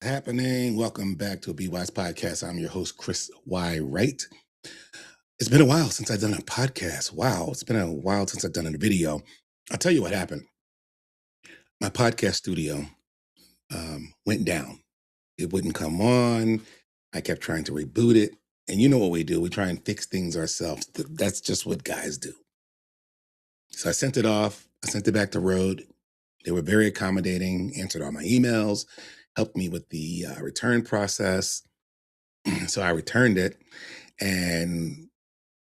Happening. Welcome back to a Be Wise podcast. I'm your host, Chris Y. Wright. It's been a while since I've done a podcast. Wow, it's been a while since I've done a video. I'll tell you what happened. My podcast studio went down. It wouldn't come on. I kept trying to reboot it. And you know what we do? We try and fix things ourselves. That's just what guys do. So I sent it off. I sent it back to Rode. They were very accommodating, answered all my emails, helped me with the return process. So I returned it, and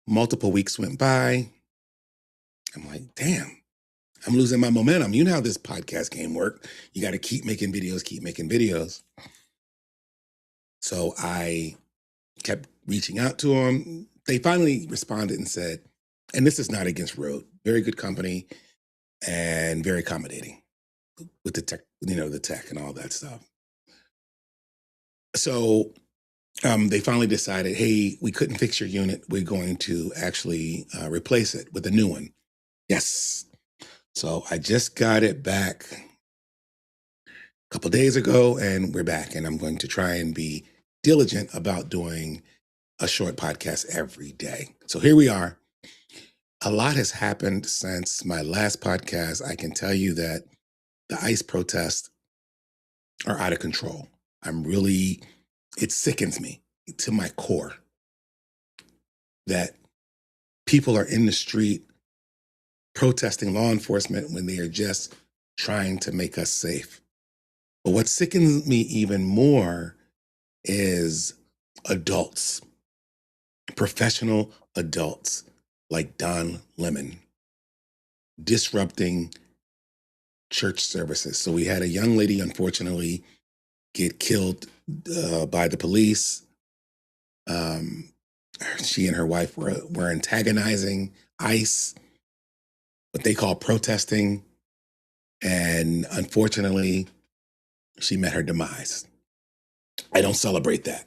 multiple weeks went by. I'm like, damn, I'm losing my momentum. You know how this podcast game works. You got to keep making videos, keep making videos. So I kept reaching out to them. They finally responded and said, and this is not against Rode, very good company and very accommodating with the tech, the tech and all that stuff. So they finally decided, hey, we couldn't fix your unit. We're going to actually replace it with a new one. Yes. So I just got it back a couple days ago, and we're back. And I'm going to try and be diligent about doing a short podcast every day. So here we are. A lot has happened since my last podcast. I can tell you that the ICE protests are out of control. It sickens me to my core that people are in the street protesting law enforcement when they are just trying to make us safe. But what sickens me even more is adults, professional adults like Don Lemon, disrupting church services. So we had a young lady, unfortunately, get killed by the police. She and her wife were antagonizing ICE, what they call protesting. And unfortunately, she met her demise. I don't celebrate that.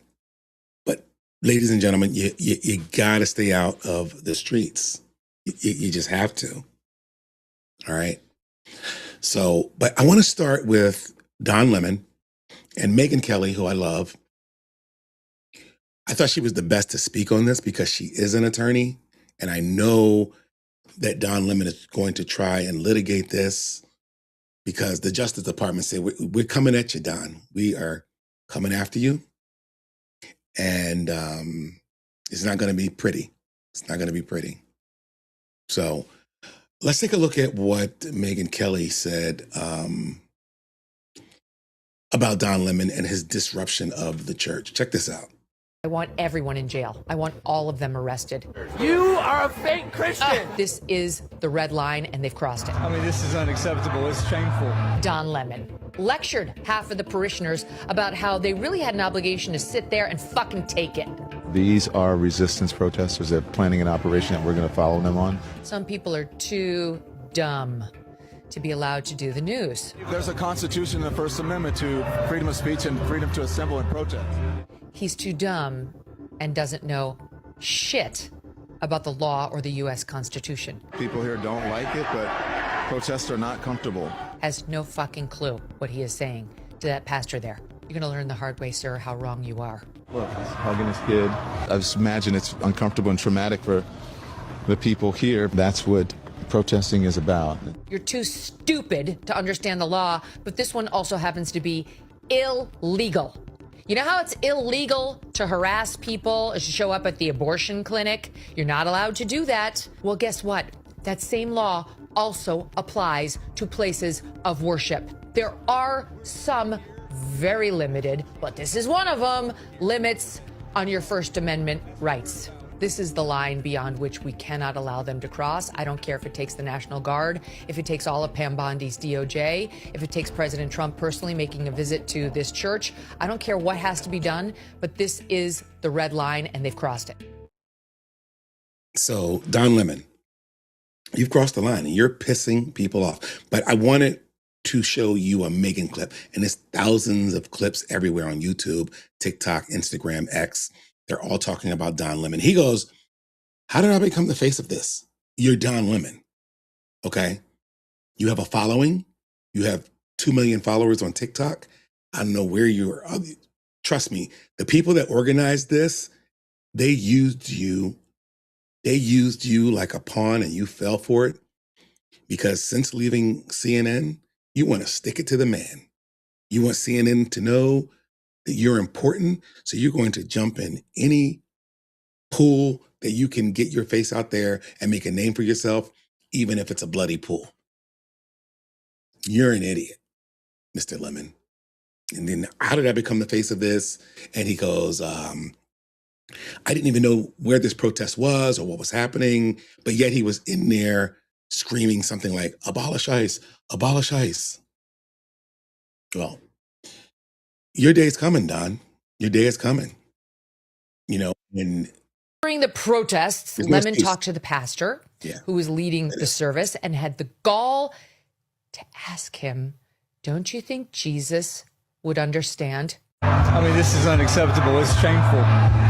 But ladies and gentlemen, you gotta stay out of the streets. You just have to. All right. So, but I want to start with Don Lemon and Megyn Kelly, who I love. I thought she was the best to speak on this because she is an attorney. And I know that Don Lemon is going to try and litigate this because the Justice Department said, we're coming at you, Don. We are coming after you. And it's not going to be pretty. It's not going to be pretty. So let's take a look at what Megyn Kelly said about Don Lemon and his disruption of the church. Check this out. I want everyone in jail. I want all of them arrested. You are a fake Christian. This is the red line, and they've crossed it. I mean, this is unacceptable. It's shameful. Don Lemon lectured half of the parishioners about how they really had an obligation to sit there and fucking take it. These are resistance protesters. They're planning an operation that we're going to follow them on. Some people are too dumb to be allowed to do the news. There's a Constitution and the First Amendment to freedom of speech and freedom to assemble and protest. He's too dumb and doesn't know shit about the law or the U.S. Constitution. People here don't like it, but protests are not comfortable. Has no fucking clue what he is saying to that pastor there. You're going to learn the hard way, sir, how wrong you are. Look, he's hugging his kid. I just imagine it's uncomfortable and traumatic for the people here. That's what protesting is about. You're too stupid to understand the law, but this one also happens to be illegal. You know how it's illegal to harass people, to show up at the abortion clinic? You're not allowed to do that. Well, guess what? That same law also applies to places of worship. There are some very limited, but this is one of them, limits on your First Amendment rights. This is the line beyond which we cannot allow them to cross. I don't care if it takes the National Guard, if it takes all of Pam Bondi's DOJ, if it takes President Trump personally making a visit to this church. I don't care what has to be done, but this is the red line and they've crossed it. So, Don Lemon, you've crossed the line and you're pissing people off. But I wanted to show you a Megyn clip, and there's thousands of clips everywhere on YouTube, TikTok, Instagram, X. They're all talking about Don Lemon. He goes, how did I become the face of this? You're Don Lemon, okay? You have a following. You have 2 million followers on TikTok. I don't know where you are. Trust me, the people that organized this, they used you. They used you like a pawn and you fell for it because since leaving CNN, you want to stick it to the man. You want CNN to know that you're important. So you're going to jump in any pool that you can get your face out there and make a name for yourself, even if it's a bloody pool. You're an idiot, Mr. Lemon. And then how did I become the face of this? And he goes, I didn't even know where this protest was or what was happening, but yet he was in there screaming something like, abolish ICE, abolish ICE. Well, your day is coming, Don. Your day is coming. You know, and During the protests, There's no Lemon space. talked to the pastor Yeah. who was leading the service and had the gall to ask him, don't you think Jesus would understand? I mean, this is unacceptable. It's shameful.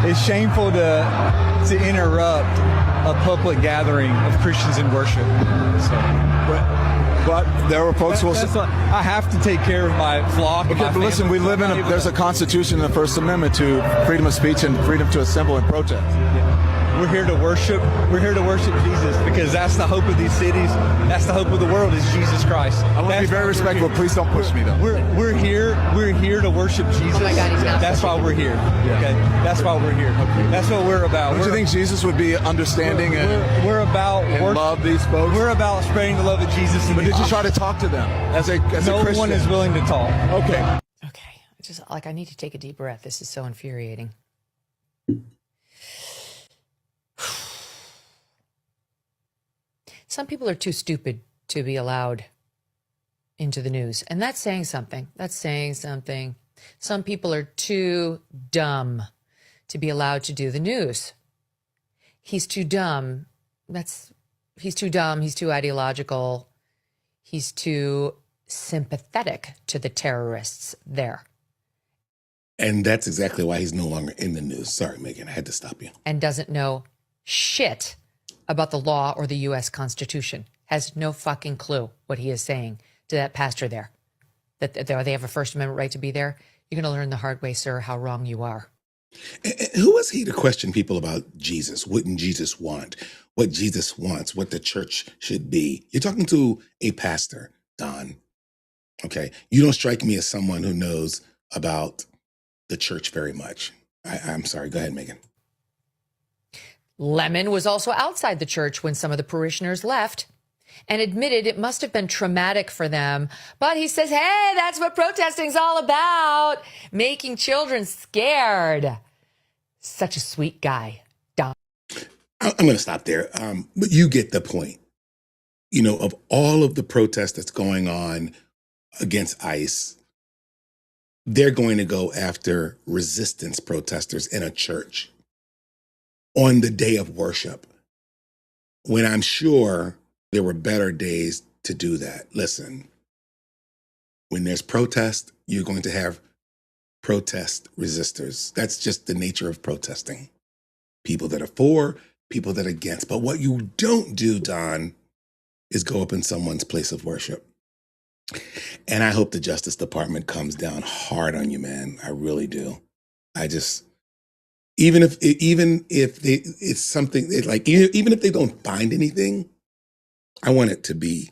It's shameful to interrupt a public gathering of Christians in worship. But there were folks who will That's not, I have to take care of my flock. And Okay, my but listen, we family. live in there's a constitution in the First Amendment to freedom of speech and freedom to assemble and protest. We're here to worship. We're here to worship Jesus because that's the hope of these cities. That's the hope of the world is Jesus Christ. I want to be very respectful. Please don't push me, though. We're here to worship Jesus. Oh my God, he's not That's why we're here. Okay, that's why we're here. That's what we're about. Don't you think Jesus would be understanding and We're about love these folks? We're about spreading the love of Jesus. But did you try to talk to them as a No Christian? one is willing to talk. Okay. Okay, I need to take a deep breath. This is so infuriating. Some people are too stupid to be allowed into the news. And that's saying something. That's saying something. Some people are too dumb to be allowed to do the news. He's too dumb. He's too dumb. He's too ideological. He's too sympathetic to the terrorists there. And that's exactly why he's no longer in the news. Sorry, Megan, I had to stop you. And doesn't know shit about the law or the U.S. Constitution. Has no fucking clue what he is saying to that pastor there. That they have a First Amendment right to be there. You're going to learn the hard way, sir, how wrong you are. And who is he to question people about Jesus? Wouldn't Jesus want? What Jesus wants? What the church should be? You're talking to a pastor, Don. Okay. You don't strike me as someone who knows about the church very much. I'm sorry. Go ahead, Megan. Lemon was also outside the church when some of the parishioners left and admitted it must have been traumatic for them. But he says, hey, that's what protesting's all about. Making children scared. Such a sweet guy. Don. I'm going to stop there. But you get the point. You know, of all of the protests that's going on against ICE, they're going to go after resistance protesters in a church on the day of worship, when I'm sure there were better days to do that. Listen, when there's protest, you're going to have protest resistors. That's just the nature of protesting. People that are for, people that are against. But what you don't do, Don, is go up in someone's place of worship. And I hope the Justice Department comes down hard on you, man. I really do. Even if it's something like, even if they don't find anything, I want it to be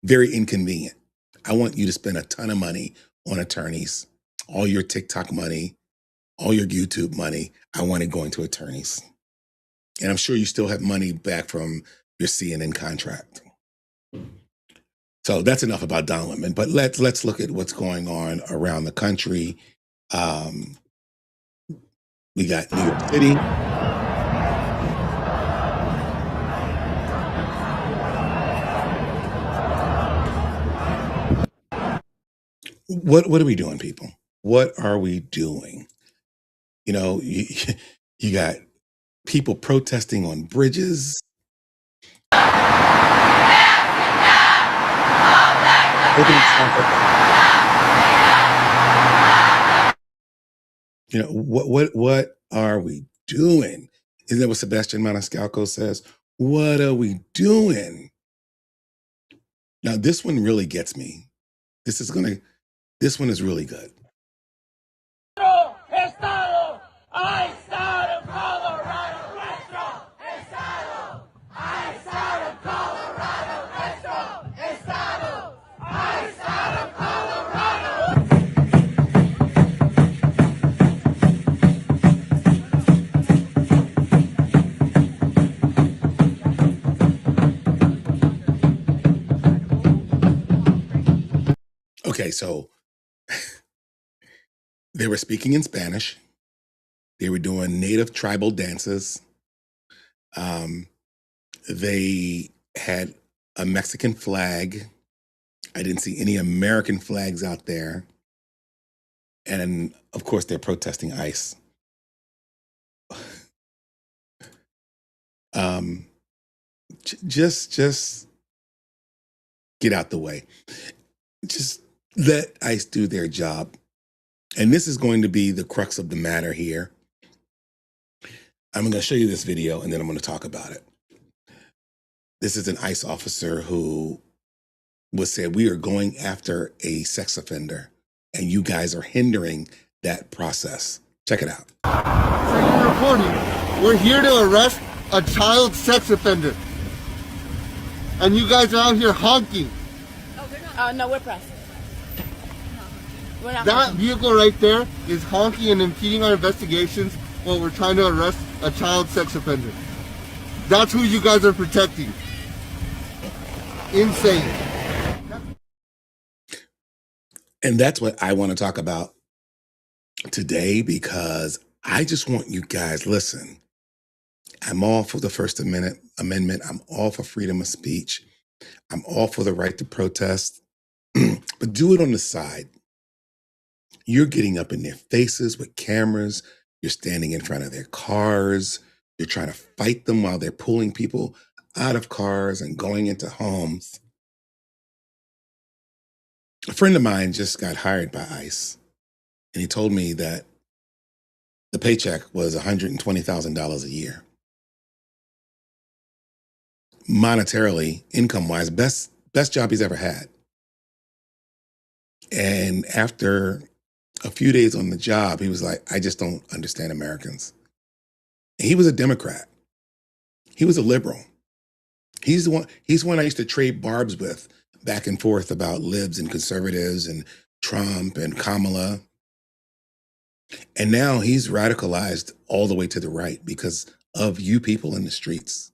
very inconvenient. I want you to spend a ton of money on attorneys, all your TikTok money, all your YouTube money. I want it going to attorneys. And I'm sure you still have money back from your CNN contract. So that's enough about Don Lemon, but let's look at what's going on around the country. We got New York City. What are we doing, people? What are we doing? You know, you got people protesting on bridges. You know, what are we doing? Isn't that what Sebastian Maniscalco says? What are we doing? Now, this one really gets me. This is This one is really good. Estado, I Estado, Colorado, nuestro Estado, I Estado, Colorado, nuestro Estado, I Estado, Colorado. Okay, so they were speaking in Spanish. They were doing native tribal dances. They had a Mexican flag. I didn't see any American flags out there. And of course, they're protesting ICE. Just get out the way. Just let ICE do their job. And this is going to be the crux of the matter here. I'm going to show you this video and then I'm going to talk about it. This is an ICE officer who was said, we are going after a sex offender and you guys are hindering that process. Check it out. So you're reporting, we're here to arrest a child sex offender. And you guys are out here honking. Oh, they're not. No, we're press. We're not That honking. vehicle right there is honking and impeding our investigations while we're trying to arrest a child sex offender. That's who you guys are protecting. Insane. And that's what I want to talk about today because I just want you guys, listen, I'm all for the First Amendment. I'm all for freedom of speech. I'm all for the right to protest, but do it on the side. You're getting up in their faces with cameras. You're standing in front of their cars. You're trying to fight them while they're pulling people out of cars and going into homes. A friend of mine just got hired by ICE, and he told me that the paycheck was $120,000 a year. Monetarily, income-wise, best job he's ever had. And after a few days on the job, he was like, I just don't understand Americans. And he was a Democrat. He was a liberal. He's the one I used to trade barbs with back and forth about libs and conservatives and Trump and Kamala. And now he's radicalized all the way to the right because of you people in the streets,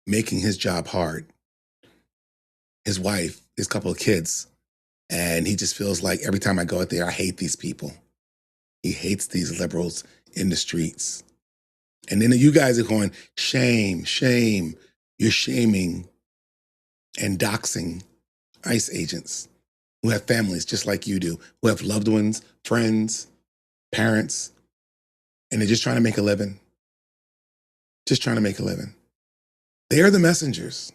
making his job hard. His wife, his couple of kids. And he just feels like every time I go out there, I hate these people. He hates these liberals in the streets. And then you guys are going, shame, shame. You're shaming and doxing ICE agents who have families just like you do, who have loved ones, friends, parents, and they're just trying to make a living. Just trying to make a living. They are the messengers.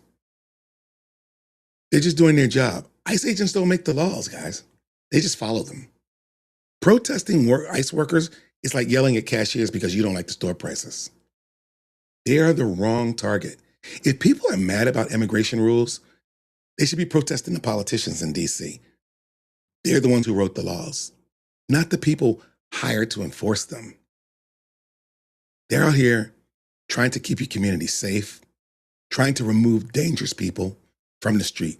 They're just doing their job. ICE agents don't make the laws, guys. They just follow them. Protesting ICE workers is like yelling at cashiers because you don't like the store prices. They are the wrong target. If people are mad about immigration rules, they should be protesting the politicians in DC. They're the ones who wrote the laws, not the people hired to enforce them. They're out here trying to keep your community safe, trying to remove dangerous people from the street.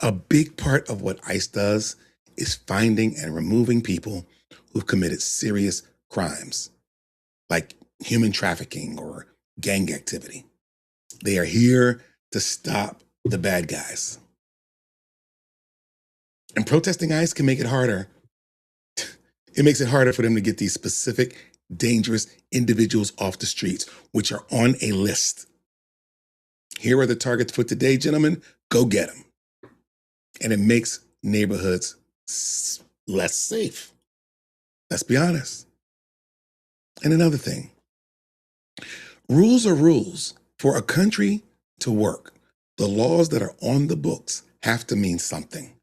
A big part of what ICE does is finding and removing people who've committed serious crimes, like human trafficking or gang activity. They are here to stop the bad guys. And protesting ICE can make it harder. It makes it harder for them to get these specific, dangerous individuals off the streets, which are on a list. Here are the targets for today, gentlemen. Go get them. And it makes neighborhoods less safe. Let's be honest. And another thing, rules are rules. For a country to work, the laws that are on the books have to mean something.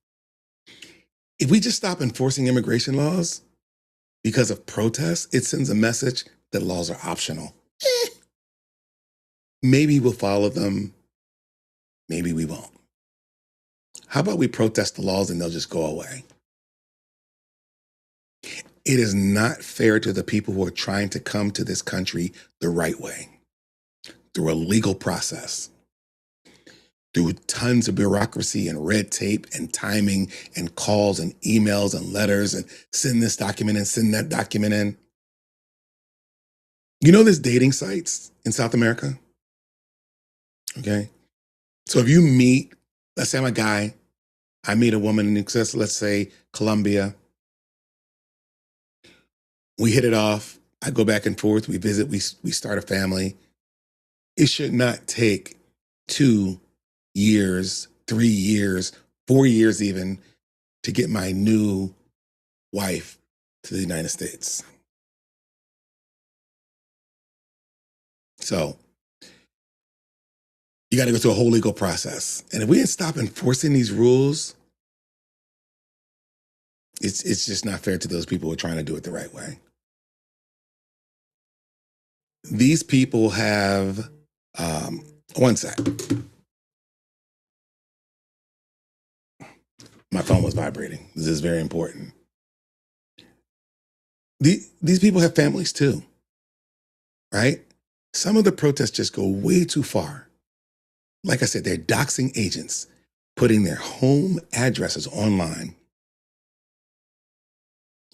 If we just stop enforcing immigration laws because of protests, it sends a message that laws are optional. Maybe we'll follow them. Maybe we won't. How about we protest the laws and they'll just go away? It is not fair to the people who are trying to come to this country the right way, through a legal process, through tons of bureaucracy and red tape and timing and calls and emails and letters and send this document and send that document in. You know, there's dating sites in South America? Okay. So if you meet, let's say I'm a guy, I meet a woman in, let's say, Colombia. We hit it off. I go back and forth. We visit. We start a family. It should not take 2 years, 3 years, 4 years even to get my new wife to the United States. So you got to go through a whole legal process. And if we didn't stop enforcing these rules, it's just not fair to those people who are trying to do it the right way. These people have, one sec. My phone was vibrating. This is very important. These people have families too, right? Some of the protests just go way too far. Like I said, they're doxing agents, putting their home addresses online,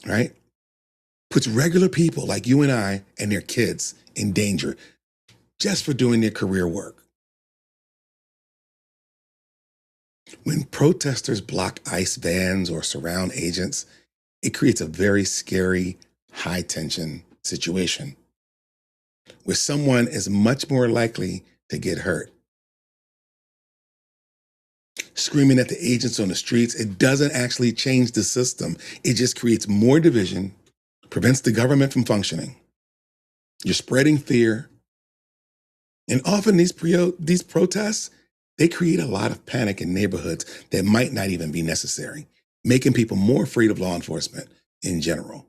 right? Puts regular people like you and I and their kids in danger just for doing their career work. When protesters block ICE vans or surround agents, it creates a very scary, high tension situation where someone is much more likely to get hurt. Screaming at the agents on the streets, it doesn't actually change the system. It just creates more division, prevents the government from functioning. You're spreading fear. And often these protests, they create a lot of panic in neighborhoods that might not even be necessary, making people more afraid of law enforcement in general.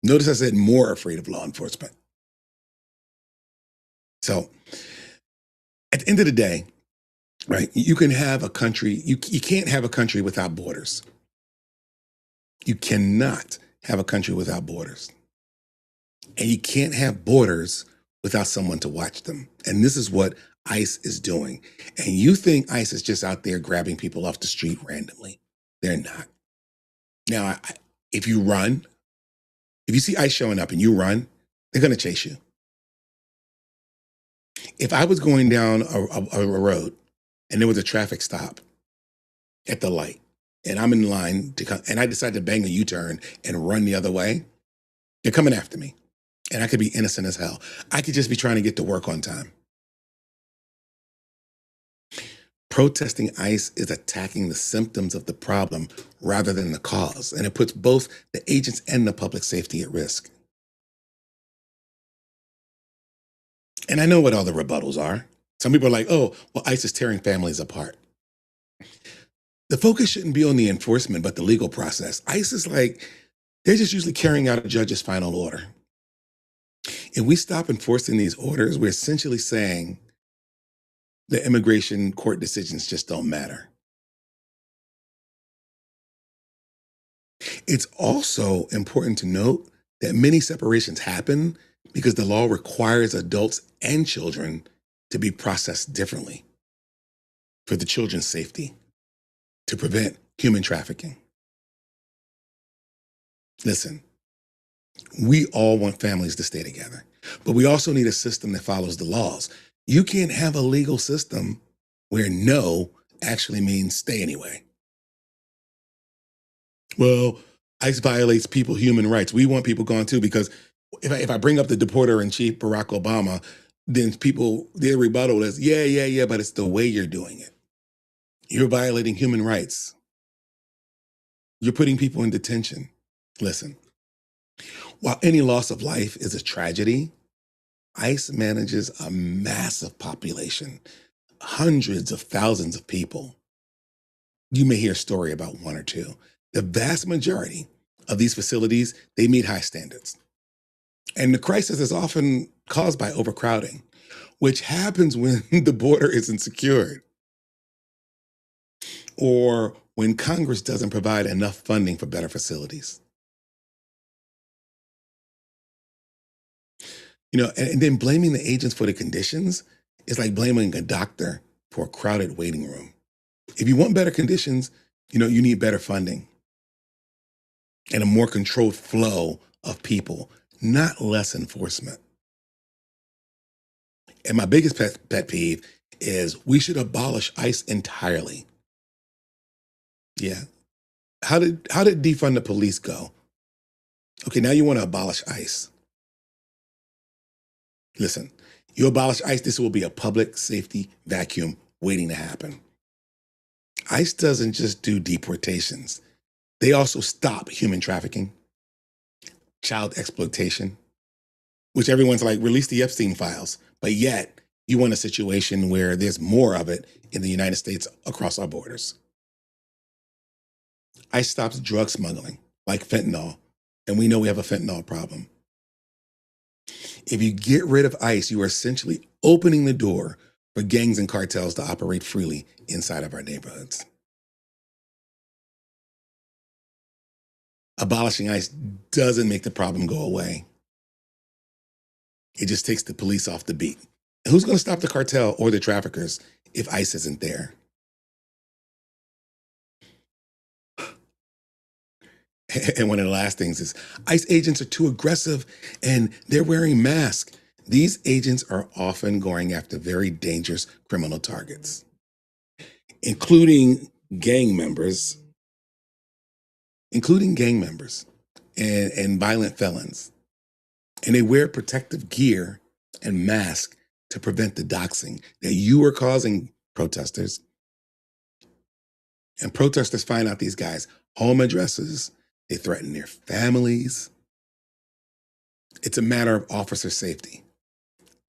Notice I said more afraid of law enforcement. So at the end of the day, right, you can have a country, you can't have a country without borders. You cannot have a country without borders. And you can't have borders without someone to watch them. And this is what ICE is doing. And you think ICE is just out there grabbing people off the street randomly. They're not. Now, if you run, if you see ICE showing up and you run, they're going to chase you. If I was going down a road and there was a traffic stop at the light and I'm in line to come, and I decide to bang a U-turn and run the other way, they're coming after me. And I could be innocent as hell. I could just be trying to get to work on time. Protesting ICE is attacking the symptoms of the problem rather than the cause, and it puts both the agents and the public safety at risk. And I know what all the rebuttals are. Some people are like, oh, well, ICE is tearing families apart. The focus shouldn't be on the enforcement, but the legal process. ICE is like, they're just usually carrying out a judge's final order. If we stop enforcing these orders, we're essentially saying the immigration court decisions just don't matter. It's also important to note that many separations happen because the law requires adults and children to be processed differently for the children's safety, to prevent human trafficking. Listen, we all want families to stay together, but we also need a system that follows the laws. You can't have a legal system where no actually means stay anyway. Well, ICE violates people's human rights. We want people gone too, because if I bring up the deporter-in-chief, Barack Obama, then people, their rebuttal is, yeah, but it's the way you're doing it. You're violating human rights. You're putting people in detention. Listen, while any loss of life is a tragedy, ICE manages a massive population, hundreds of thousands of people. You may hear a story about one or two. The vast majority of these facilities, they meet high standards. And the crisis is often caused by overcrowding, which happens when the border isn't secured or when Congress doesn't provide enough funding for better facilities. And then blaming the agents for the conditions is like blaming a doctor for a crowded waiting room. If you want better conditions, you need better funding and a more controlled flow of people, not less enforcement. And my biggest pet peeve is we should abolish ICE entirely. Yeah. How did defund the police go? Okay, now you want to abolish ICE. Listen, you abolish ICE, this will be a public safety vacuum waiting to happen. ICE doesn't just do deportations. They also stop human trafficking, child exploitation, which everyone's like, release the Epstein files. But yet, you want a situation where there's more of it in the United States across our borders. ICE stops drug smuggling, like fentanyl, and we know we have a fentanyl problem. If you get rid of ICE, you are essentially opening the door for gangs and cartels to operate freely inside of our neighborhoods. Abolishing ICE doesn't make the problem go away. It just takes the police off the beat. And who's going to stop the cartel or the traffickers if ICE isn't there? And one of the last things is ICE agents are too aggressive and they're wearing masks. These agents are often going after very dangerous criminal targets, including gang members and violent felons. And they wear protective gear and masks to prevent the doxing that you are causing, protesters. And protesters find out these guys' home addresses. They threaten their families. It's a matter of officer safety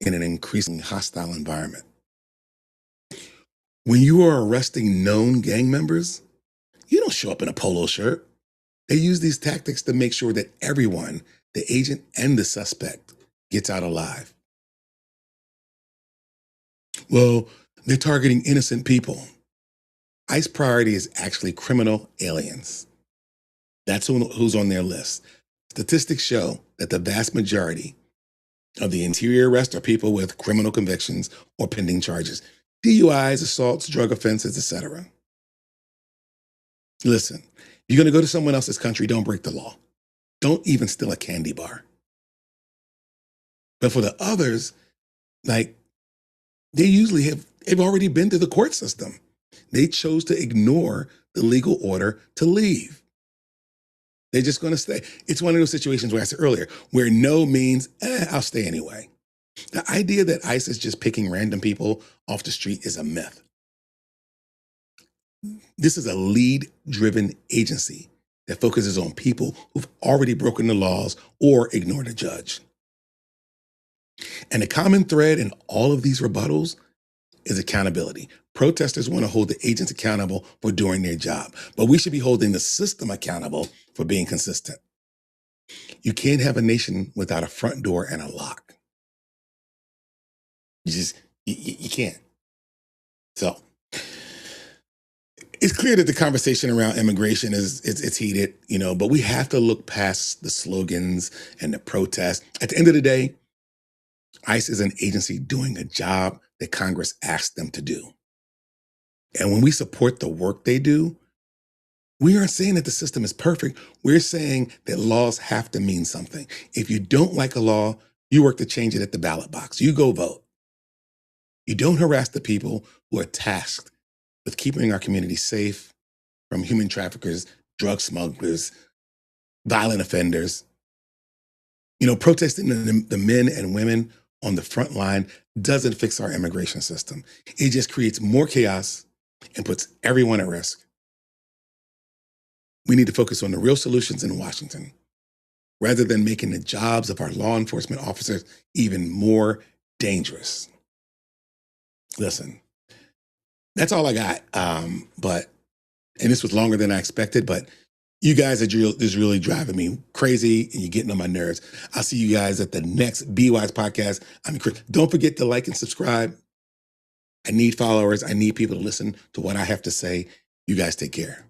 in an increasingly hostile environment. When you are arresting known gang members, you don't show up in a polo shirt. They use these tactics to make sure that everyone, the agent and the suspect, gets out alive. Well, they're targeting innocent people. ICE priority is actually criminal aliens. That's who's on their list. Statistics show that the vast majority of the interior arrest are people with criminal convictions or pending charges, DUIs, assaults, drug offenses, etc. Listen, you're going to go to someone else's country, don't break the law. Don't even steal a candy bar. But for the others, like, they usually have already been to the court system. They chose to ignore the legal order to leave. They're just going to stay. It's one of those situations where I said earlier, where no means, I'll stay anyway. The idea that ICE is just picking random people off the street is a myth. This is a lead-driven agency that focuses on people who've already broken the laws or ignored a judge. And the common thread in all of these rebuttals is accountability. Protesters want to hold the agents accountable for doing their job, but we should be holding the system accountable for being consistent. You can't have a nation without a front door and a lock. You can't. So it's clear that the conversation around immigration it's heated, but we have to look past the slogans and the protests. At the end of the day, ICE is an agency doing a job that Congress asked them to do. And when we support the work they do, we aren't saying that the system is perfect. We're saying that laws have to mean something. If you don't like a law, you work to change it at the ballot box. You go vote. You don't harass the people who are tasked with keeping our community safe from human traffickers, drug smugglers, violent offenders. Protesting the men and women on the front line doesn't fix our immigration system. It just creates more chaos and puts everyone at risk. We need to focus on the real solutions in Washington, rather than making the jobs of our law enforcement officers even more dangerous. Listen, that's all I got. And this was longer than I expected, but you guys are just really driving me crazy and you're getting on my nerves. I'll see you guys at the next Be Wise podcast. I'm Chris. Don't forget to like and subscribe. I need followers. I need people to listen to what I have to say. You guys take care.